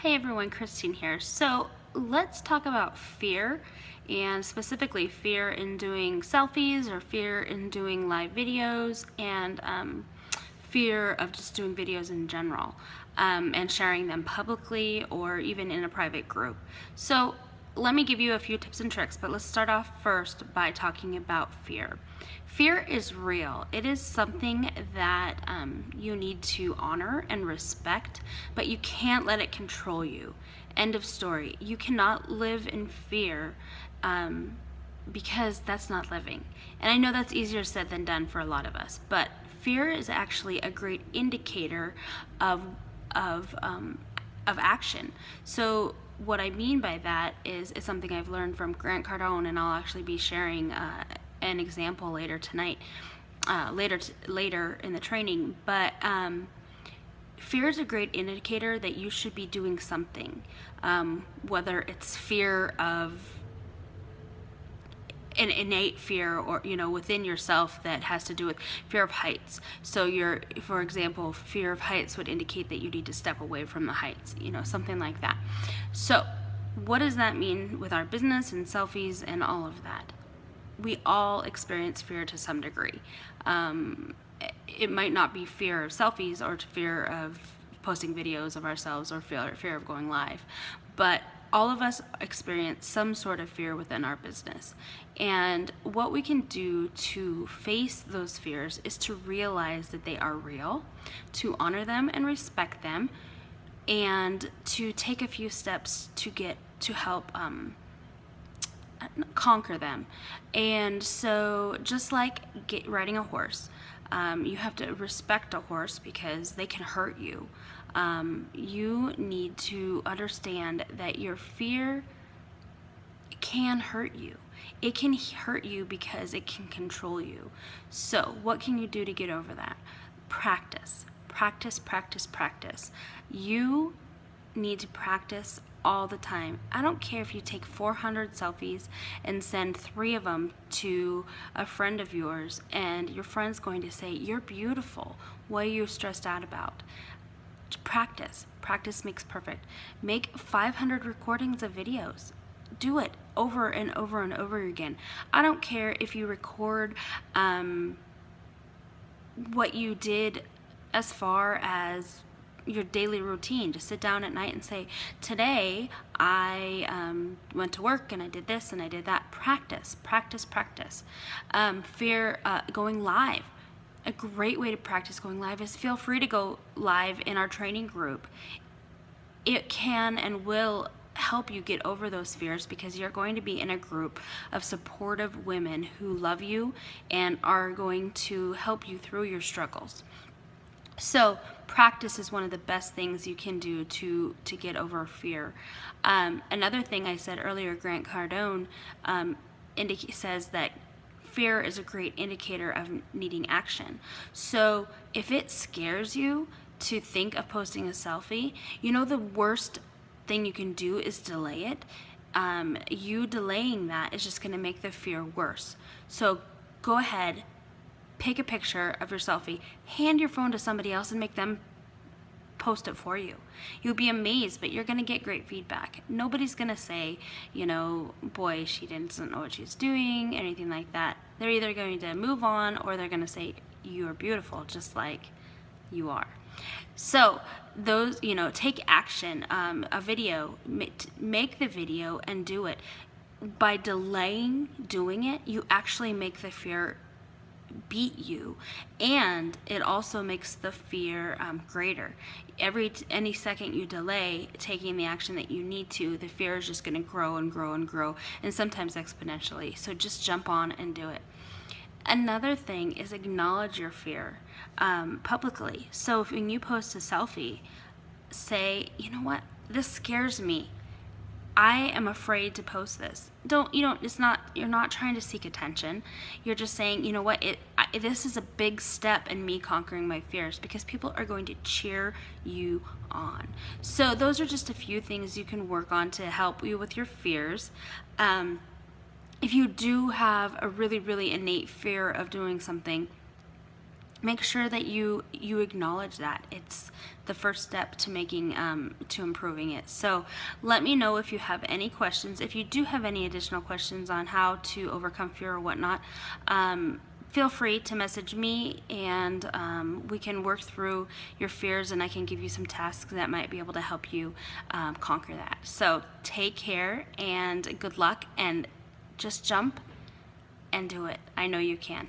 Hey everyone, Christine here. So let's talk about fear, and specifically fear in doing selfies or fear in doing live videos, and fear of just doing videos in general, and sharing them publicly or even in a private group. So let me give you a few tips and tricks, but let's start off first by talking about fear. Fear is real. It is something that you need to honor and respect, but you can't let it control you. End of story. You cannot live in fear because that's not living. And I know that's easier said than done for a lot of us, but fear is actually a great indicator of of um, of action. So what I mean by that is something I've learned from Grant Cardone, and I'll actually be sharing an example later tonight, later in the training. But fear is a great indicator that you should be doing something, whether it's fear of an innate fear, or within yourself, that has to do with fear of heights. So for example, fear of heights would indicate that you need to step away from the heights, something like that. So what does that mean with our business and selfies and all of that? We all experience fear to some degree. It might not be fear of selfies or fear of posting videos of ourselves, or fear of going live, but all of us experience some sort of fear within our business. And what we can do to face those fears is to realize that they are real, to honor them and respect them, and to take a few steps to help conquer them. And so just like riding a horse, you have to respect a horse because they can hurt you. You need to understand that your fear can hurt you. It can hurt you because it can control you. So what can you do to get over that? Practice, practice, practice, practice. You need to practice all the time. I don't care if you take 400 selfies and send 3 of them to a friend of yours, and your friend's going to say, "You're beautiful. What are you stressed out about?" Practice. Practice makes perfect. Make 500 recordings of videos. Do it over and over and over again. I don't care if you record what you did as far as your daily routine. Just sit down at night and say, "Today I went to work and I did this and I did that." Practice, practice, practice. Fear going live. A great way to practice going live is feel free to go live in our training group. It can and will help you get over those fears because you're going to be in a group of supportive women who love you and are going to help you through your struggles. So practice is one of the best things you can do to get over fear. Another thing I said earlier, Grant Cardone says that fear is a great indicator of needing action. So if it scares you to think of posting a selfie, the worst thing you can do is delay it. You delaying that is just going to make the fear worse. So go ahead, pick a picture of your selfie, hand your phone to somebody else and make them post it for you. You'll be amazed, but you're going to get great feedback. Nobody's going to say, "Boy, she doesn't know what she's doing," anything like that. They're either going to move on, or they're going to say, "You are beautiful, just like you are." So those, take action. A video, make the video and do it. By delaying doing it, you actually make the fear beat you, and it also makes the fear greater. Any second you delay taking the action that you need to, the fear is just going to grow and grow and grow, and sometimes exponentially. So just jump on and do it. Another thing is acknowledge your fear publicly. So when you post a selfie, say, "You know what, this scares me. I am afraid to post this." You're not trying to seek attention. You're just saying, "You know what, this is a big step in me conquering my fears," because people are going to cheer you on. So those are just a few things you can work on to help you with your fears. If you do have a really, really innate fear of doing something, make sure that you acknowledge that it's the first step to making to improving it. So let me know if you have any questions. If you do have any additional questions on how to overcome fear or whatnot, feel free to message me, and we can work through your fears, and I can give you some tasks that might be able to help you conquer that. So take care and good luck, and just jump and do it. I know you can.